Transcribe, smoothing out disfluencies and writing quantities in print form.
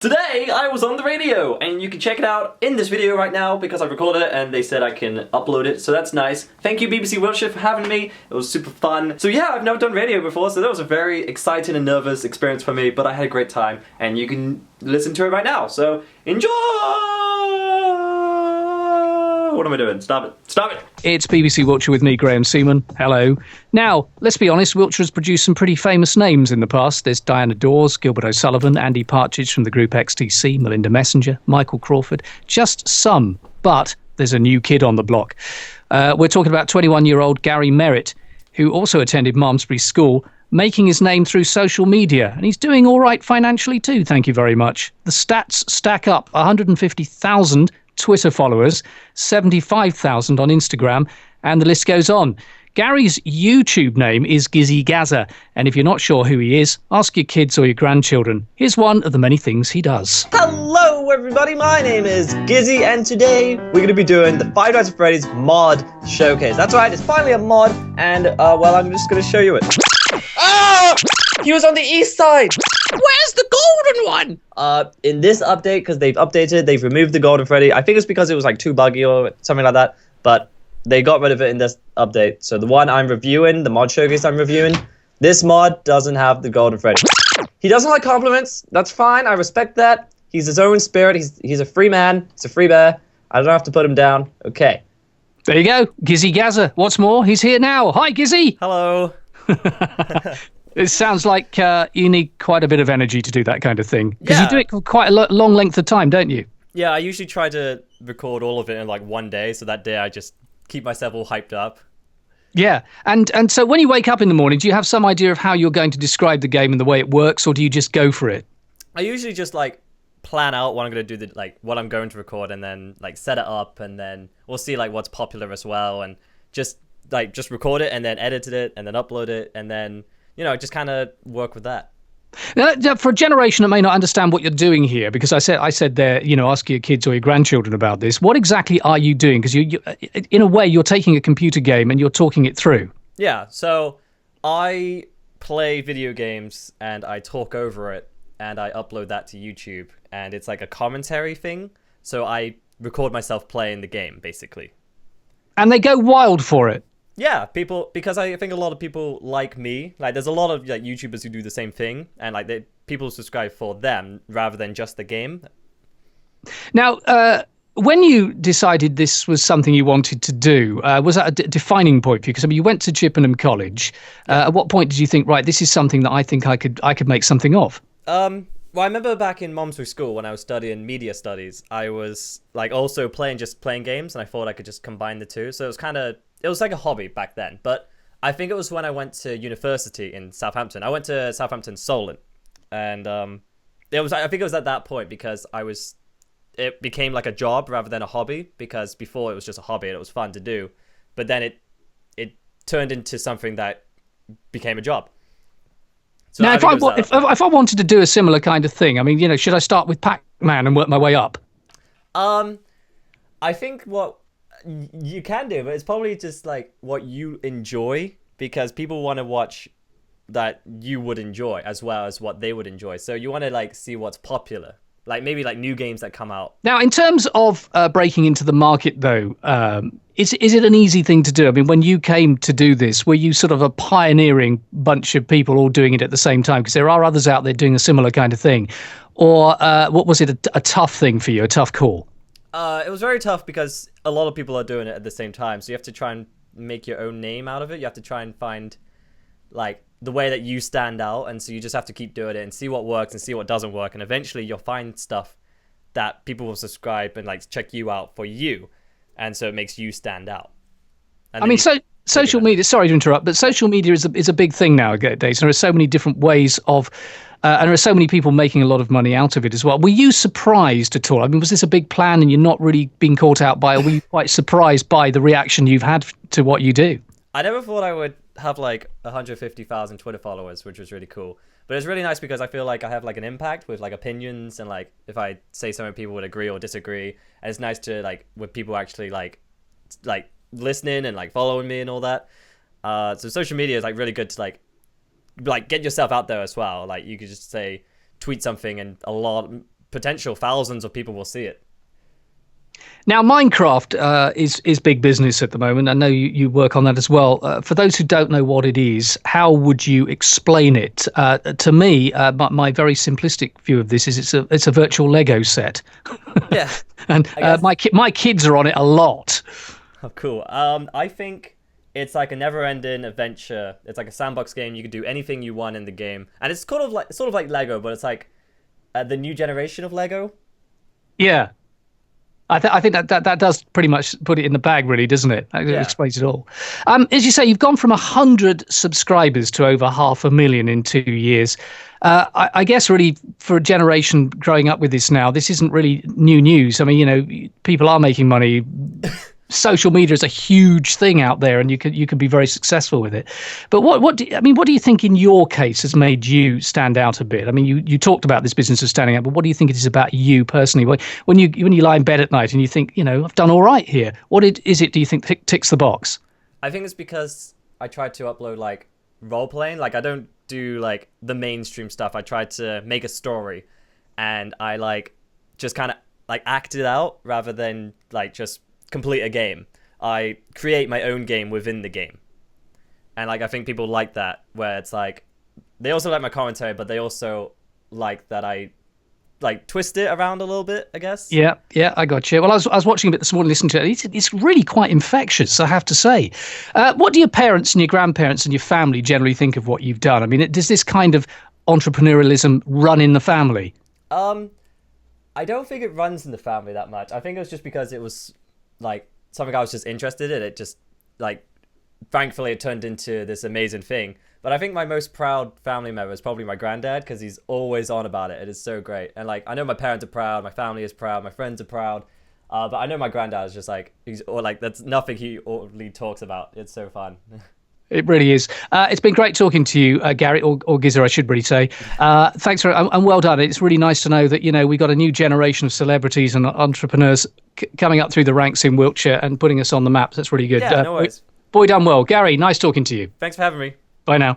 Today, I was on the radio, and you can check it out in this video right now because I recorded it and they said I can upload it, so that's nice. Thank you BBC Wiltshire for having me, it was super fun. So yeah, I've never done radio before, so that was a very exciting and nervous experience for me, but I had a great time, and you can listen to it right now, so enjoy! What am I doing? Stop it. Stop it! It's BBC Wiltshire with me, Graham Seaman. Hello. Now, let's be honest, Wiltshire has produced some pretty famous names in the past. There's Diana Dawes, Gilbert O'Sullivan, Andy Partridge from the group XTC, Melinda Messenger, Michael Crawford. Just some, but there's a new kid on the block. We're talking about 21-year-old Gary Merritt, who also attended Malmesbury School, making his name through social media. And he's doing all right financially too, thank you very much. The stats stack up: 150,000 Twitter followers, 75,000 on Instagram, and the list goes on. Gary's YouTube name is Gizzy Gazza, and if you're not sure who he is, ask your kids or your grandchildren. Here's one of the many things he does. Hello everybody, my name is Gizzy, and today we're going to be doing the Five Nights at Freddy's mod showcase. That's right, it's finally a mod, and well, I'm just going to show you it. Ah! He was on the east side! Where's the golden one? In this update, because they've removed the golden Freddy. I think it's because it was like too buggy or something like that, but they got rid of it in this update. So the one I'm reviewing, the mod showcase I'm reviewing, this mod doesn't have the golden Freddy. He doesn't like compliments. That's fine. I respect that. He's his own spirit. He's a free man. He's a free bear. I don't have to put him down. Okay. There you go. Gizzy Gazza. What's more, he's here now. Hi, Gizzy. Hello. It sounds like you need quite a bit of energy to do that kind of thing. Because Yeah. you do it for quite a long length of time, don't you? Yeah, I usually try to record all of it in like one day, so that day I just keep myself all hyped up. Yeah. And so when you wake up in the morning, do you have some idea of how you're going to describe the game and the way it works, or do you just go for it? I usually just like plan out what I'm going to do, what I'm going to record, and then like set it up, and then we'll see like what's popular as well, and just record it and then edit it and then upload it, and then just kind of work with that. Now, for a generation that may not understand what you're doing here, because I said there, ask your kids or your grandchildren about this. What exactly are you doing? Because you, in a way, you're taking a computer game and you're talking it through. Yeah, so I play video games and I talk over it and I upload that to YouTube, and it's like a commentary thing. So I record myself playing the game, basically. And they go wild for it. Yeah, because I think a lot of people like me. Like, there's a lot of like YouTubers who do the same thing, and like people subscribe for them rather than just the game. Now, when you decided this was something you wanted to do, was that a defining point for you? Because you went to Chippenham College. At what point did you think, right, this is something that I think I could make something of? Well, I remember back in Malmesbury School when I was studying media studies, I was like also playing games, and I thought I could just combine the two. So it was like a hobby back then. But I think it was when I went to university in Southampton. I went to Southampton Solent, and I think it was at that point because it became like a job rather than a hobby, because before it was just a hobby and it was fun to do, but then it turned into something that became a job. So now, if I wanted to do a similar kind of thing, I mean, should I start with Pac-Man and work my way up? I think what you can do, but it's probably just like what you enjoy, because people want to watch that you would enjoy as well as what they would enjoy. So you want to like see what's popular, like maybe like new games that come out. Now, in terms of breaking into the market, though, is it an easy thing to do? I mean, when you came to do this, were you sort of a pioneering bunch of people all doing it at the same time? Because there are others out there doing a similar kind of thing. Or what was it, a tough thing for you, a tough call? It was very tough because a lot of people are doing it at the same time. So you have to try and make your own name out of it. You have to try and find like the way that you stand out. And so you just have to keep doing it and see what works and see what doesn't work. And eventually you'll find stuff that people will subscribe and like check you out for you. And so it makes you stand out. And I mean, social media, sorry to interrupt, but social media is a big thing nowadays. There are so many different ways of, and there are so many people making a lot of money out of it as well. Were you surprised at all? I mean, was this a big plan and you're not really being caught out by it? Or were you quite surprised by the reaction you've had to what you do? I never thought I would have like 150,000 Twitter followers, which was really cool. But it's really nice because I feel like I have like an impact with like opinions, and like if I say something, people would agree or disagree. And it's nice to like with people actually like listening and like following me and all that. So social media is like really good to like get yourself out there as well. Like you could just say tweet something and a lot potential thousands of people will see it. Now, Minecraft is big business at the moment. I know you work on that as well. For those who don't know what it is, how would you explain it? To me, my very simplistic view of this is it's a virtual Lego set. Yeah. And my kids are on it a lot. Oh, cool. I think it's like a never-ending adventure. It's like a sandbox game. You can do anything you want in the game, and it's sort of like Lego, but it's like the new generation of Lego. Yeah. I think that does pretty much put it in the bag, really, doesn't it? That explains it all. As you say, you've gone from 100 subscribers to over 500,000 in 2 years. I guess really for a generation growing up with this now, this isn't really new news. I mean, people are making money. Social media is a huge thing out there, and you can be very successful with it. But what do you think in your case has made you stand out a bit? I mean, you talked about this business of standing out, but what do you think it is about you personally? When you lie in bed at night and you think, I've done all right here. What is it? Do you think ticks the box? I think it's because I tried to upload like role playing. Like I don't do like the mainstream stuff. I tried to make a story, and I like just kind of like act it out rather than like just complete a game. I create my own game within the game, and like I think people like that, where it's like they also like my commentary, but they also like that I like twist it around a little bit, I guess. Yeah, I got you. Well, I was watching a bit this morning, listening to it. It's really quite infectious, I have to say. What do your parents and your grandparents and your family generally think of what you've done? I mean, does this kind of entrepreneurialism run in the family? I don't think it runs in the family that much. I think it was just because it was like something I was just interested in. It just like thankfully it turned into this amazing thing. But I think my most proud family member is probably my granddad, because he's always on about it. It is so great. And like I know my parents are proud, my family is proud, my friends are proud. But I know my granddad is just like that's nothing he openly talks about. It's so fun. It really is. It's been great talking to you, Gary, or Gizza, I should really say. Thanks and well done. It's really nice to know that, we got a new generation of celebrities and entrepreneurs coming up through the ranks in Wiltshire and putting us on the map. That's really good. Yeah, no worries. Boy, done well. Gary, nice talking to you. Thanks for having me. Bye now.